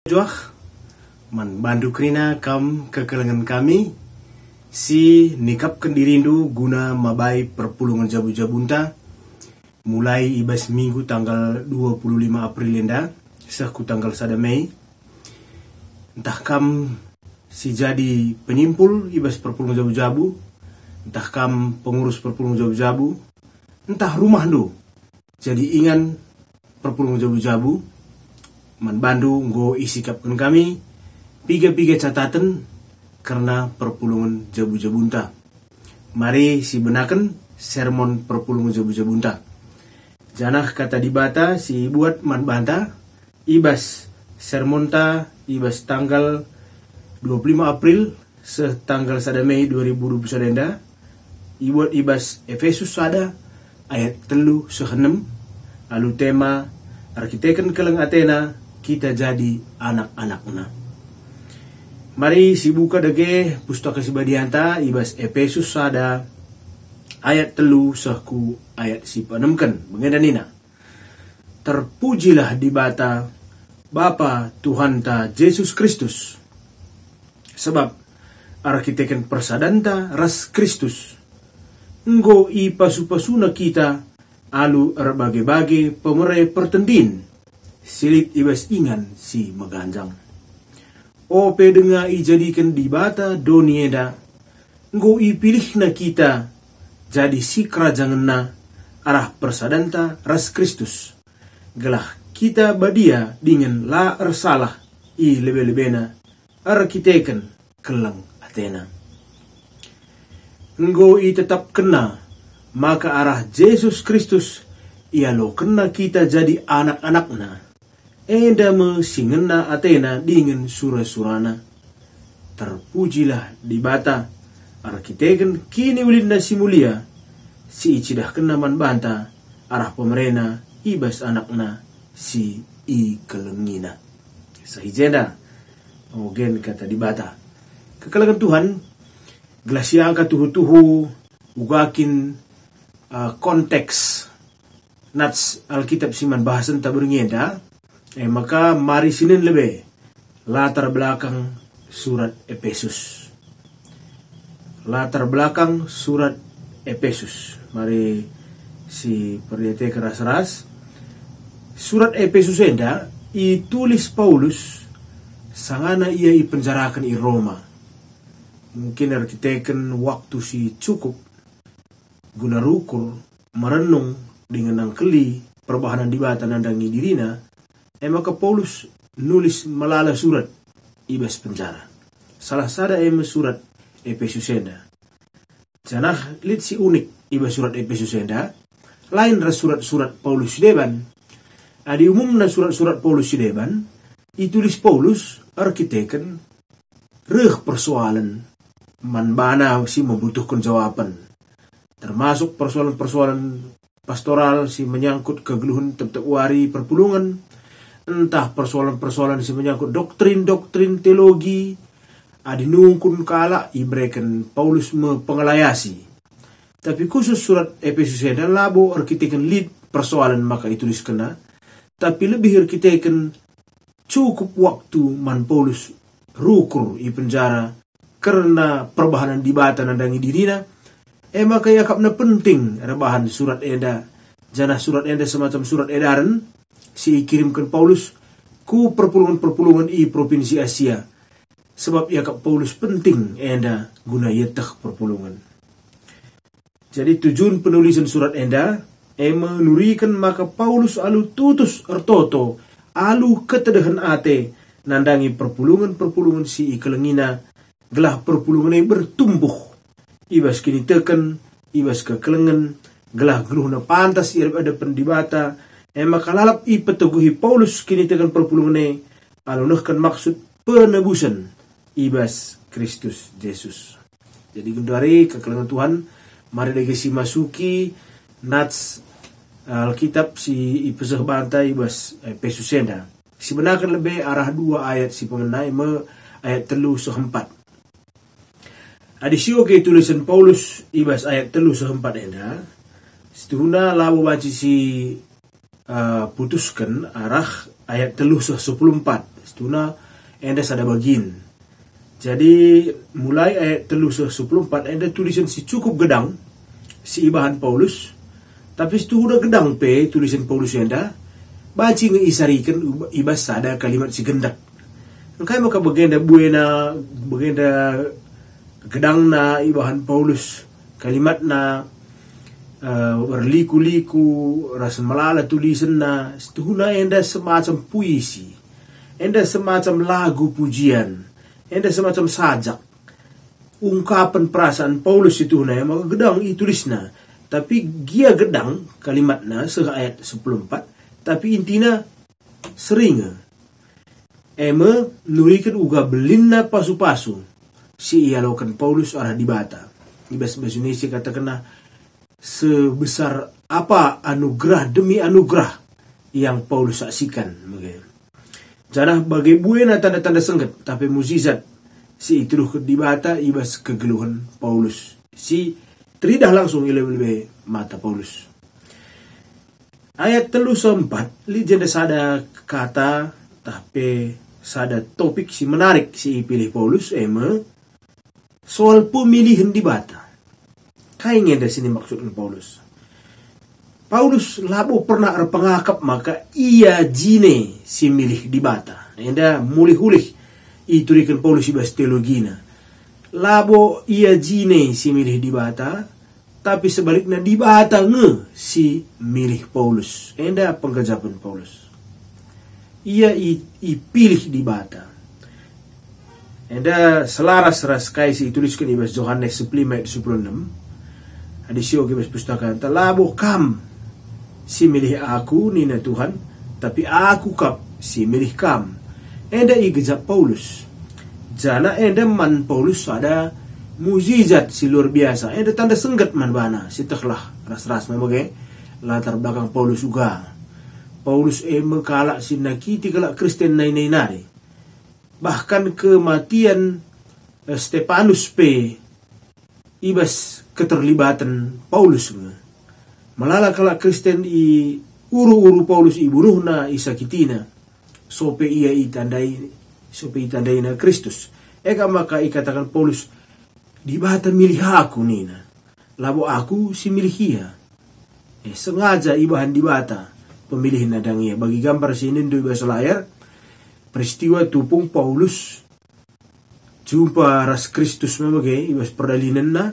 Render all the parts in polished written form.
Juak man bandu krina kam kekelengan kami si nikapkan dirindu guna mabai perpulungan jabu-jabunta mulai ibas minggu tanggal 25 April lenda sehku tanggal 1 Mei. Entah kam si jadi penyimpul ibas perpulungan jabu-jabu, entah kam pengurus perpulungan jabu-jabu, entah rumah do jadi ingan perpulungan jabu-jabu man bandu nggo isikapkan kami piga-piga catatan karena perpulungan jabu-jabunta. Mari si benakan sermon perpulungan jabu-jabunta. Janah kata dibata si buat man banta ibas sermonta ibas tanggal 25 April tanggal 1 Mei 2021 ibuat ibas Efesus ada ayat 3:6 lalu tema arkiteken keleng Athena kita jadi anak-anakna. Mari si buka dege pustaka si badianta ibas Efesus ada ayat 3 sahku ayat si panemken mengendanina. Terpujilah di bata Bapa Tuhan ta Yesus Kristus sebab arkiteken persadanta ras Kristus nggo i pasu-pasuna kita alu erbage-bage pemerai pertendin silit ibas ingan si meganjang. Ope denga i jadikan di bata donieda nggo i pilihna kita jadi si kerajanganna arah persadanta ras Kristus gelah kita badia dengan la ersalah i lebe-lebena arkiteken kelang Athena nggo i tetap kena maka arah Yesus Kristus ia lo kena kita jadi anak-anakna enda mesingena Athena dengan sura-surana. Terpujilah di bata arkiteken kini ulidna si mulia si icidah kena man banta arah pemerena ibas anakna si i kelengina sahijenda ogen kata di bata kekelengan Tuhan glasia ka tuhu-tuhu ugakin konteks nats Alkitab siman bahasan taberngenda maka mari sinin lebe latar belakang surat Efesus. Latar belakang surat Efesus. Mari si perlihatkan keras-keras. Surat Efesus enda itulis Paulus sangana ia ipenjarakan i Roma. Mungkin arkiteken waktu si cukup guna rukur merenung dengan nangkeli perbahanan dibata nandangi dirina maka Paulus nulis melala surat ibas penjara. Salah sada surat Efesus enda. Janah lit si unik ibas surat Efesus enda. Lain ras surat-surat Paulus deban. Adi umumna surat-surat Paulus deban. Itulis Paulus arkiteken reh persoalan manbana si membutuhkan jawaban. Termasuk persoalan-persoalan pastoral si menyangkut kegeluhan tetap wari perpulungan. Entah persoalan-persoalan si menyangkut doktrin-doktrin teologi adinungkun kala ibreken Paulus pengelayasi. Tapi khusus surat Efesus eda labo arkiteken lead persoalan maka itulis kena. Tapi lebih arkiteken cukup waktu man Paulus rukur i penjara karena perbahanan dibata nandangi dirina. Maka yakapna penting rebahan surat eda. Janah surat eda semacam surat edaran si kirimkan Paulus ku perpulungan-perpulungan i provinsi Asia. Sebab yakap Paulus penting enda guna yetah perpulungan. Jadi tujuan penulisan surat enda menurikan maka Paulus alu tutus ertoto alu ketedahan ate nandangi perpulungan-perpulungan si ikelengina gelah perpulungan yang bertumbuh ibas kini teken ibas kekelengan gelah geluhna pantas irip ada pendibata maka lalap i peteguhi Paulus kini tekan perpulungan alunahkan maksud penebusan ibas Kristus Yesus. Jadi gendari kekelengan Tuhan mari degesi masuki nats Alkitab si ipesah bantai ibas Efesus enda. Si benarkan lebih arah 2 ayat si pemenai ayat 3:4. Adisio ke tulisan Paulus ibas ayat 3:4 enda. Setuhuna labu baci si putuskan arah ayat 3:14 Setuna enda sada bagin. Jadi mulai ayat 3:14 enda tulisan si cukup gedang si ibahan Paulus. Tapi itu udah gedang tulisan Paulus enda banci ngeisarikan ibas sada kalimat si gendak. Engkai maka bagenda buena bagenda gedang na ibahan Paulus kalimat na berliku-liku rasa melala tulisan na setuhuna enda semacam puisi, enda semacam lagu pujian, enda semacam sajak ungkapan perasaan Paulus itu na maka gedang itulisna. Tapi gia gedang kalimatna seh ayat 14 tapi intina seringa eme nurikan uga belinna pasu-pasu si ialokan Paulus arah di bata. Di bahasa Indonesia katakanlah sebesar apa anugerah demi anugerah yang Paulus saksikan. Jangan bagai buena tanda-tanda sengget tapi mukjizat si itu di bata ibas kegeluhan Paulus. Si teridah langsung ilmu mata Paulus. Ayat 3:4 li jenda sada kata tapi sada topik si menarik si pilih Paulus soal pemilihan di bata. Kayaknya dari sini maksudnya Paulus. Paulus labo pernah pengakap maka ia jine si milih di bata. Enda mulih-ulih iturikan Paulus ibas teologina. Labo ia jine si milih di bata, tapi sebaliknya di bata si milih Paulus. Enda penggajapan Paulus. Ia pilih di bata. Enda selaras raskai si tuliskan ibas Yohanes 10 ayat 16. Adisio ibas pustaka anta labo kam si milih aku nina Tuhan, tapi aku kap si milih kam. Enda igejap Paulus. Jana enda man Paulus ada mukjizat si luar biasa. Enda tanda senggat man bana si teklah ras-ras memang latar belakang Paulus juga. Paulus kalak si nakiti kalak Kristen nai-nai. Bahkan kematian Stefanus ibas keterlibatan Paulus. Malala kalak Kristen uru-uru Paulus ibunuh na isakitina. Sope ia itandai na Kristus. Eka maka ikatakan Paulus di bata milih aku nina. Labo aku si milih ia. Sengaja ibahan di bata pemilih nadang ia. Bagi gambar sini di bahasa layar peristiwa tupung Paulus jumpa ras Kristus memang ibas perdalinan na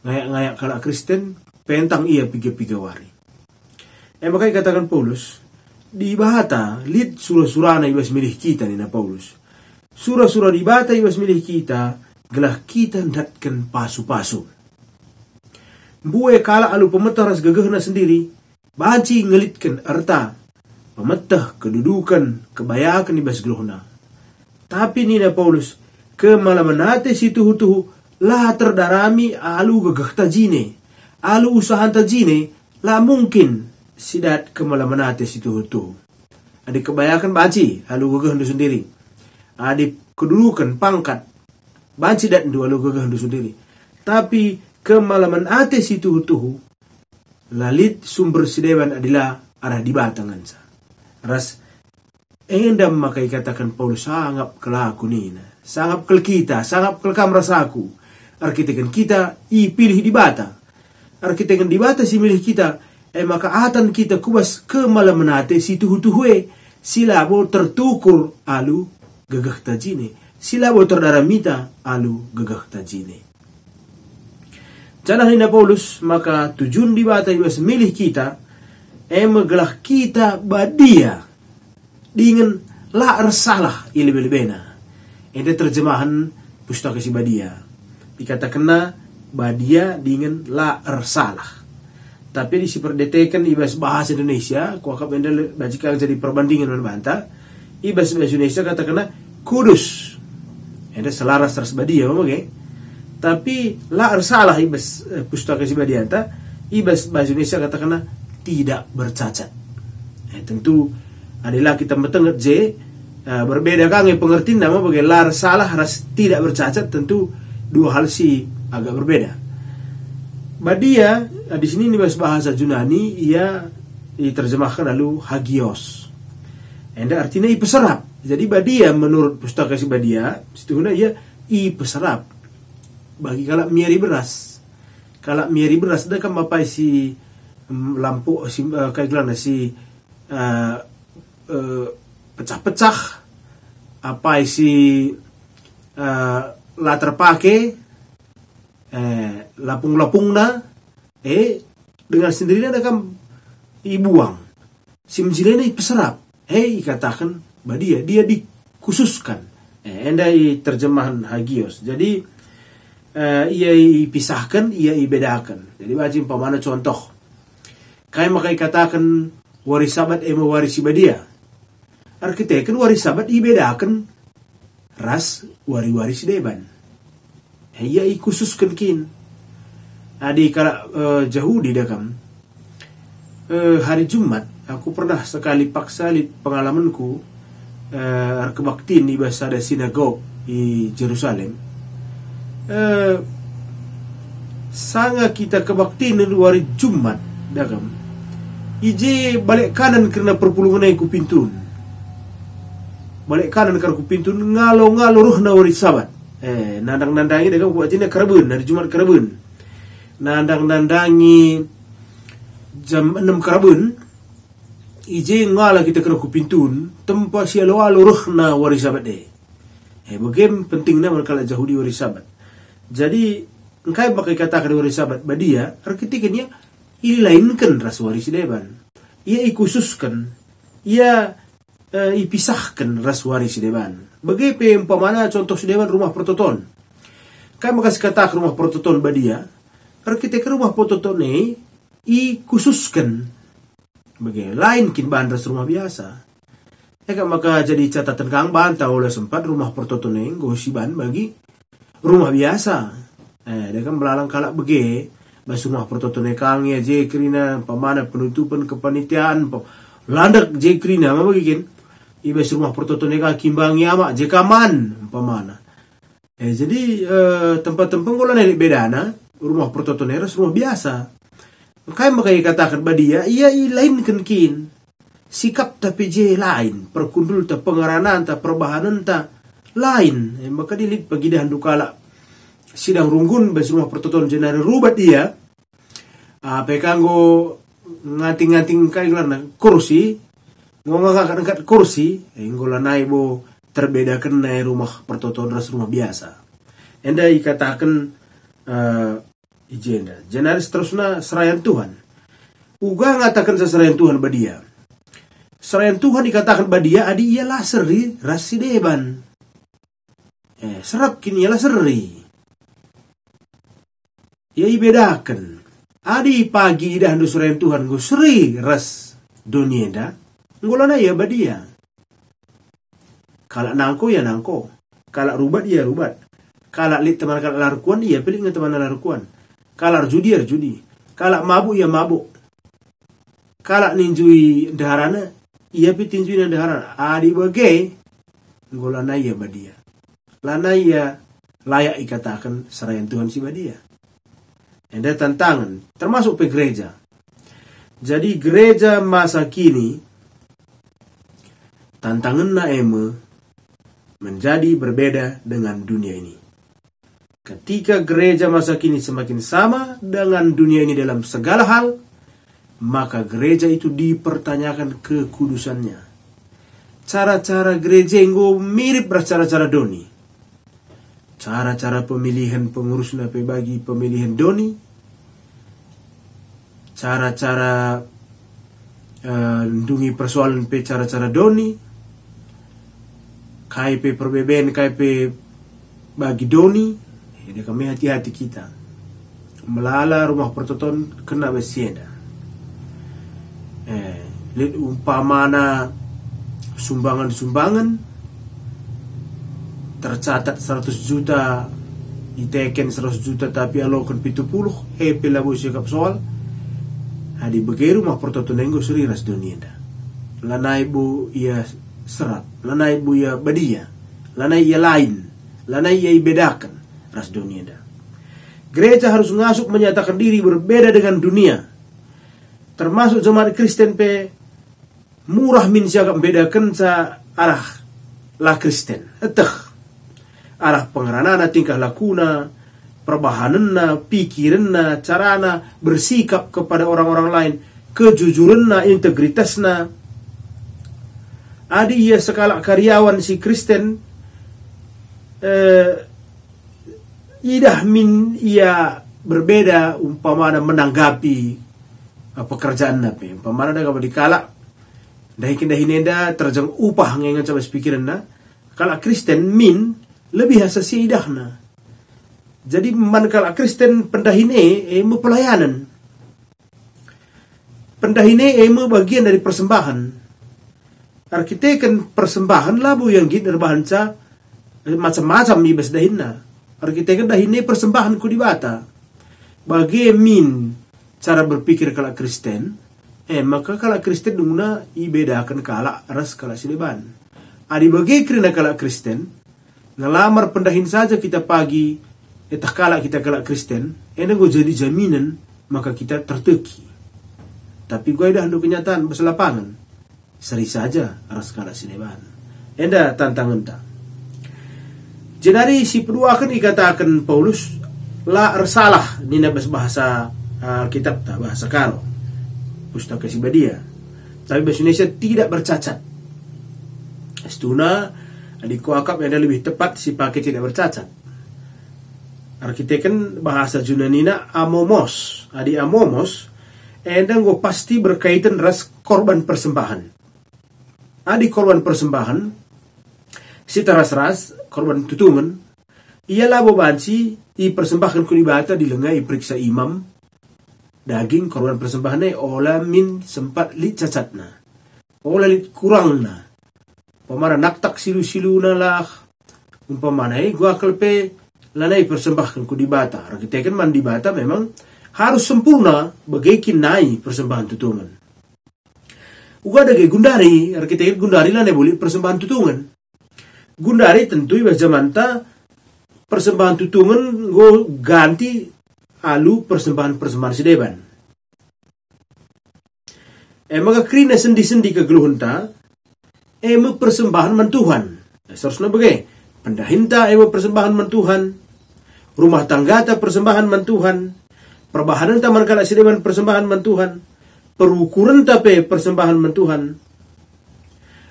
ngayak-ngayak kalak Kristen pentang ia piga-piga wari. Maka ikatakan Paulus di bata lid surah-surana ibas milih kita nina Paulus. Surah-surah di bata ibas milih kita gelah kita ndatkan pasu-pasu. Bue kala alu pemetah ras gagahna sendiri banci ngelitkan arta pemetah kedudukan kebayakan ibas geluhna. Tapi nina Paulus kemalamanate si tuhu-tuhu lah terdarami alu gagah tajine alu usaha tajine lah mungkin sidat kemalamanate si tuhu-tuhu. Adik kebayakan banci alu gagah ndu sendiri. Adik kedudukan pangkat banci dat ndu alu gagah ndu sendiri. Tapi kemalaman ate si tuhu-tuhu lalit sumber sidewan adalah arah di batangan sa. Ras endam maka ikatakan Paulus sangap kelaku nina. Sangap kel kita, sangap kel kam rasaku. Arkitekan kita ipilih di bata. Arkitekan di bata si milih kita. Maka atan kita kubas kemalaman ate si tuhu-tuhue. Silabo tertukur alu gagah tajine. Silabo terdaramita alu gagah tajine. Janah nina Paulus maka tujuan di bata ibas milih kita. Gelah kita badia. Dengan la ersalah ilibelibena. Ini terjemahan pustaka si badia. Dikatakan badia dengan la ersalah. Tapi diperdetekan ibas bahasa Indonesia, kuakap endal bajikan jadi perbandingan berbantah. Ibas bahasa Indonesia katakan kudus. Ada selaras teras badia, tapi la ersalah ibas pustaka si badia ibas bahasa Indonesia katakan tidak bercacat. Tentu adalah kita mendengar berbeda kan pengertian nama bagai la ersalah ras tidak bercacat, tentu dua hal si agak berbeda. Badia di sini di bahasa Yunani ia diterjemahkan lalu hagios. Enda artinya peserap, Jadi badia menurut pustaka si badia, situna ia i peserap. Bagi kalak miari beras. Kalak miari beras dah kan bapai si lampu si kayak gelana si pecah-pecah apa si latar pake lapung-lapung na dengan sendirinya ada kan ibuang sim silena peserap katakan badia dia dikhususkan endai terjemahan Hagios. Jadi ia pisahkan, ia bedakan. Jadi bacim pamana contoh kayak makai katakan waris sabat warisi badia arkiteken waris sabat bedakan ras waris deban ia khususkan kin adi kala Yahudi dakam hari Jumat aku pernah sekali paksa di pengalamanku kebaktiin di bahasa ada sinagog di Jerusalem. Sanga kita kebaktiin di hari Jumat dakam ije balik kanan karena perpulungan ku pintun balik kanan karena ku pintun ngalo ruh na wari sabat nandang-nandangi dakam ku atina kerebun hari Jumat kerebun nandang-nandangi jam 6 kerebun ije ngala kita kena ku pintun tempat si alo ruh na wari sabat bagaimana pentingnya mereka Yahudi wari sabat. Jadi engkai pakai katakan wari sabat badia arkitikannya ilainkan ras waris deban ia ikhususkan ia ipisahkan ras waris deban bagaimana umpamana contoh deban rumah prototon kai makasih katakan rumah prototon badia arkitek rumah prototon ikhususkan bagaimana lain kin bahan ras rumah biasa maka jadi catatan kang bantau oleh sempat rumah prototon gosiban bagi rumah biasa dia kan belalang kalak bege bas rumah prototon kang ya jekrina pamana penutupan kepanitiaan landak jekrina apa bagikan ibas rumah prototon kang kimbangi ama jekaman pamana jadi tempat-tempat kalau nelik bedana rumah prototon rumah biasa kayak makai katakan badia ia lain kin sikap tapi je lain perkundul ta pengaranan ta perbahanan ta lain maka dilit bagi dah dukala sidang runggun bas rumah prototon jenari rubat dia pekanggo ngating-ngating kayak gelarna kursi ngangkat kursi ngola naibo terbedakan nai rumah prototon ras rumah biasa enda ikatakan ijenda jenari seterusnya serayan Tuhan uga ngatakan seserayan Tuhan badia serayan Tuhan dikatakan badia adi ialah seri rasi deban serap kini ialah seri ia bedakan adi pagi dah do serayan Tuhan go seri ras dunia dah ngolana ya badia kalak nangko ya nangko kalak rubat ya rubat kalak lit teman kalak larkuan iya pilih teman larkuan kalak judi ya judi kalak mabuk ya mabuk kalak ninjui daharana iya pi tinjui daharana adi bagai ngolana ya badia lana ya layak ikatakan serayan Tuhan si badia ada tantangan termasuk pe gereja. Jadi gereja masa kini tantangan na menjadi berbeda dengan dunia ini. Ketika gereja masa kini semakin sama dengan dunia ini dalam segala hal, maka gereja itu dipertanyakan kekudusannya. Cara-cara gereja yang mirip cara-cara doni. Cara-cara pemilihan pengurus nape bagi pemilihan doni, cara-cara lindungi persoalan pe cara-cara doni, KP perbeben KP bagi doni, jadi kami hati-hati kita melala rumah pertoton kena besieda. Lihat umpamana sumbangan tercatat 100 juta diteken 100 juta tapi alokan 70 pelabu sikap soal hadi bagi rumah pertotonenggo seriras dunia dah lanai bu ia serat lanai bu ia badia lanai ia lain lanai ia bedakan ras dunia dah. Gereja harus ngasup menyatakan diri berbeda dengan dunia termasuk jemaat Kristen pe murah min siagak bedakan sa arah la Kristen. Arah pengeranana tingkah lakuna, perbahananna, pikiranna, carana bersikap kepada orang-orang lain, kejujuranna, integritasna. Adi ia sekala karyawan si Kristen, idah min ia berbeda umpamana menanggapi pekerjaan napi. Umpamana da di kala dahikin dahinenda terjang upah ngengan coba pikiran na. Kala Kristen min lebih hasasi idahna. Jadi man kala Kristen pendahine emu pelayanan. Pendahine emu bagian dari persembahan. Arkiteken persembahan labu yang git nerbahanca macam-macam ibas dahinna. Arkiteken dahine persembahan ku dibata. Bagi min cara berpikir kala Kristen, maka kala Kristen dungna ibedakan kala ras kala sileban. Adi bagi kerana kala Kristen, ngelamar pendahin saja kita pagi, etah kala kita kala Kristen, gue jadi jaminan, maka kita terteki. Tapi gue dah hendak kenyataan bahasa lapangan, seri saja ras kala sileban. Enda tantangan tak. Jenari si kedua akan dikatakan Paulus, la ersalah nina bahasa Alkitab tak bahasa karo pustaka Sibadia, tapi bahasa Indonesia tidak bercacat. Astuna adiko akap yang lebih tepat si pakai tidak bercacat. Arkiteken bahasa Junanina amomos, adi amomos endang go pasti berkaitan ras korban persembahan. Adi korban persembahan si teras-ras korban tutungan ialah bobansi i persembahkan kunibata dilengai periksa imam daging korban persembahannya olah min sempat li cacatna olah li kurangna pamara naktak silu-siluna lah umpamana gua kelpe lanai persembahkan kunibata rakitekan man dibata memang harus sempurna bagaikin nai persembahan tutungan uga dage gundari rakitekan gundari lanai boleh persembahan tutungan gundari tentu ibas jamanta persembahan tutungan go ganti alu persembahan sideban. Maka krina sendi-sendi kegeluhunta emu persembahan mentuhan. Seharusnya bagai pendahinta emu persembahan mentuhan, rumah tanggata persembahan mentuhan, perbahanan taman kala sideban persembahan mentuhan, perukuran tape persembahan mentuhan.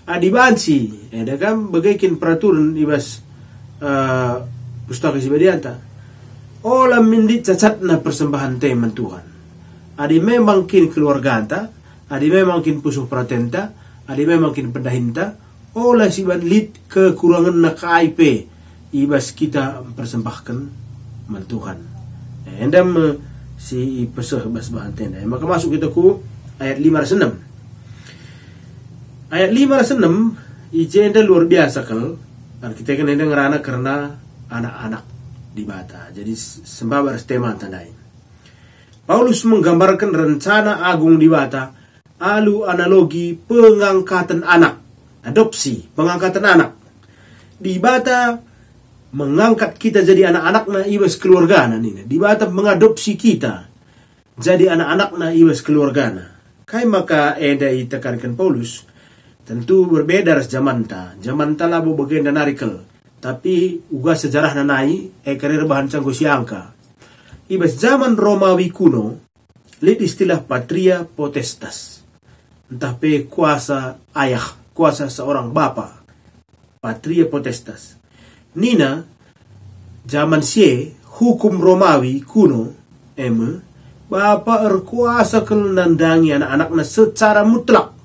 Adibansi, kan bagaikin peraturan ibas pustaka Sibadianta. Olah mindi cacatna persembahan teman Tuhan. Adi memang kin keluarga anta, adi memang kin pusuh pratenta, adi memang kin pendahinta. Olah siban lit kekurangan na KIP ibas kita persembahkan man Tuhan. Endam si pesuh bas bahan tenda. Maka masuk kita ku ayat 5-6. Ayat 5-6 ijenda luar biasa kal. Kita kan endang ngerana karena anak-anak di bata. Jadi sembah tema tandai. Paulus menggambarkan rencana agung di bata, alu analogi pengangkatan anak, adopsi, pengangkatan anak. Di bata mengangkat kita jadi anak-anak na ibas keluarga na nina. Di bata mengadopsi kita jadi anak-anak na ibas keluarga na. Kai maka edai tekankan Paulus, tentu berbeda ras jamanta. Jamanta labo bagian dan artikel. Tapi uga sejarah nanai karir bahan canggo siangka. Ibas zaman Romawi kuno, lid istilah patria potestas. Entah pe kuasa ayah, kuasa seorang bapa. Patria potestas. Nina, zaman sie, hukum Romawi kuno, bapa erkuasa kenandangi anak-anaknya secara mutlak.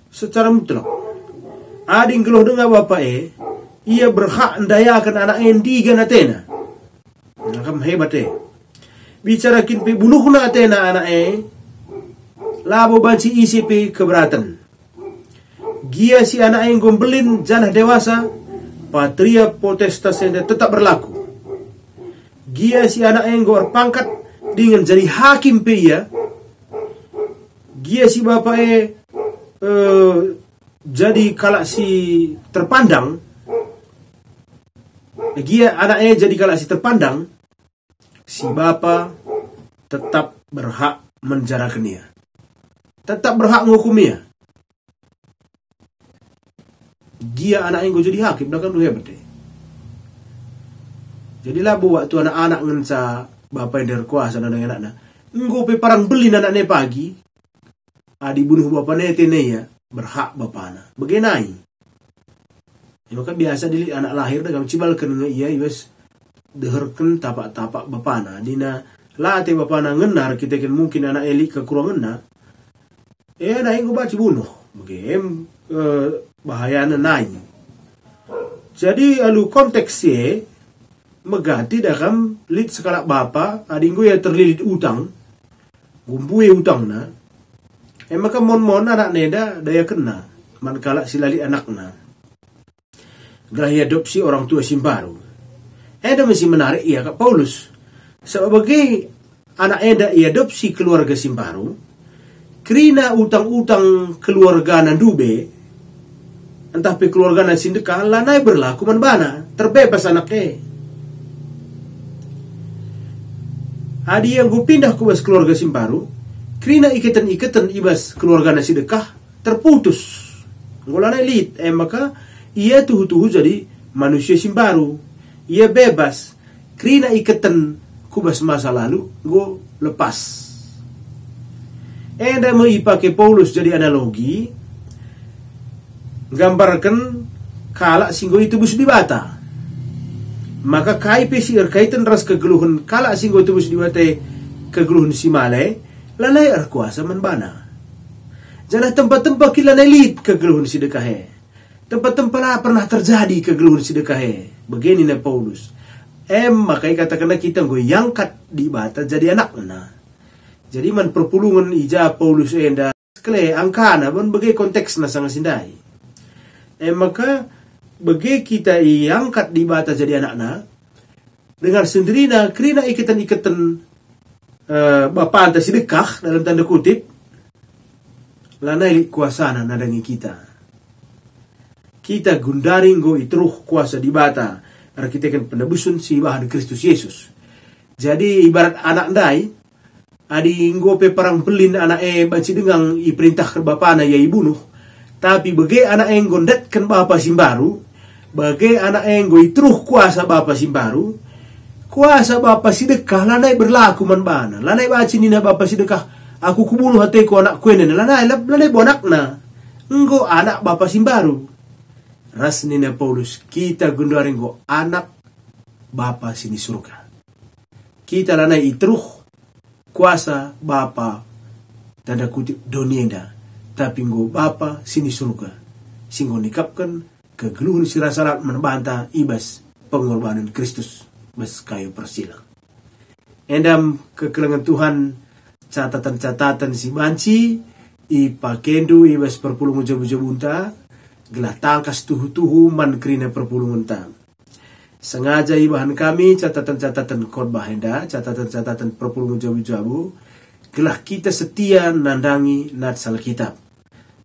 Secara mutlak. Ading keluh dengar bapa ia berhak ndayakan anak endigan atena. Nakam hebat bicara kin pe buluhna atena anak labo banci isi pe keberatan. Gia si anak gombelin janah dewasa, patria potestas yang tetap berlaku. Gia si anak gor pangkat dengan jadi hakim pe ia. Gia si bapa jadi kalau si terpandang, dia anaknya jadi kalau si terpandang, si bapa tetap berhak menjarakan dia, tetap berhak menghukumnya. Dia anak yang jadi hakim, dah kan lu hebat deh. Jadilah buat tu anak-anak ngensa bapa yang berkuasa dan anak-anak. Engkau pe parang beli anaknya pagi. Adi bunuh bapa nete ya berhak bapana. Begenai. Ya maka biasa dili anak lahir dah cibal kena iya ibas deherken tapak-tapak bapana. Dina late bapana ngenar kita kan mungkin anak elik ke kurang ngena. Anak yang baca bunuh. Begem bahayana naik. Jadi alu konteksnya megati dalam lit sekalak bapa adinggo ya terlilit utang gumbue utang na maka mon anak neda daya kena manakala silali anakna gelah adopsi orang tua simbaru eda masih menarik ya Kak Paulus sebagai anak eda adopsi keluarga simbaru kerina utang-utang keluarga nandube entah pe keluarga na sindeka lanai berlaku manbana terbebas anaknya. Adi yang gue pindah ke bas keluarga simbaru, kerina ikatan-ikatan ibas keluarga nasi dekah terputus. Ngolana elit, maka ia tuhu-tuhu jadi manusia simbaru. Ia bebas, kerina ikatan kubas masa lalu, gue lepas. Enda mau pakai Paulus jadi analogi, gambarkan kalak singgo itu bus dibata. Maka kai pesir kaitan ras kegeluhan kala singgo tubus diwate kegeluhan si male lanai kuasa manbana. Jangan tempat-tempat kila nelit kegeluhan si dekahe. Tempat-tempat lah pernah terjadi kegeluhan si dekahe. Begini na Paulus. Maka katakanlah kita yangkat di bata jadi anak na. Jadi man perpulungan ija Paulus enda kle angkana bon bagai konteks na sangat sindai. Maka bagi kita angkat di bata jadi anak-anak dengan sendirinya kerana ikatan-ikatan bapa anta sedekah dalam tanda kutip lanai kuasana nadangi kita gundaring go itruh kuasa di bata karena kita kan penebusun si bahan Kristus Yesus. Jadi ibarat anak dai adi nggo pe perang pelin anak banci dengang iperintah ke bapana ya ibunuh tapi bagi anak yang gondetkan bapa simbaru bagai anak yang gue itruh kuasa bapa simbaru kuasa bapa sidekah lanai berlaku manbana lanai baca nina bapa sidekah aku kubunuh hatiku anak kuenen lanai bonak na enggo anak bapa simbaru ras nina Paulus kita gundaring go anak bapa sini surga kita lanai itruh kuasa bapa tanda kutip donienda tapi nggo bapa sini surga singgo nikapkan kegeluhan sirasarat membantah ibas pengorbanan Kristus bas kayu persilang. Endam kekelengan Tuhan catatan-catatan si banci ipakendu ibas perpulungan jabu-jabunta gelah tangkas tuhu-tuhu man kerina perpulungan ta. Sengaja ibahan kami catatan-catatan khotbah henda catatan-catatan perpulungan jabu-jabu gelah kita setia nandangi nat sal kitab.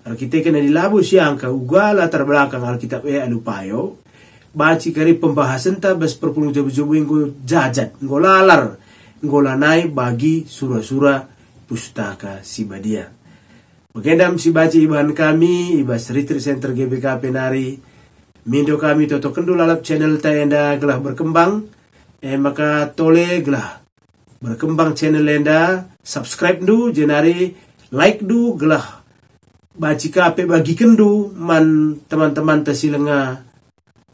Kita kena dilabu siang ka ugala terbelakang Alkitab alupayo baci kari pembahasan ta bas perpulung jabu-jabu ngo jajat ngo lalar ngo lanai bagi surah-surah pustaka Sibadia. Begendam si baci ibahan kami ibas Retreat Center GBK Penari mindo kami toto kendul alap channel tayenda gelah berkembang maka tole gelah berkembang channel enda subscribe du jenari like du gelah baci kape bagi kendu man teman-teman tasilenga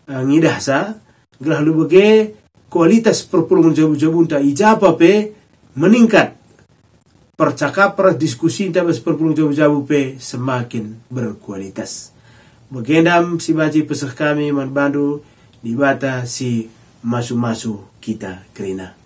ngidah sa gelah lu bege kualitas perpulungan jabu-jabu ta ijapa pe meningkat percakapan diskusi tabas perpulungan jabu-jabu pe semakin berkualitas. Begendam si baci pesah kami man bandu di bata si masu-masu kita kerina.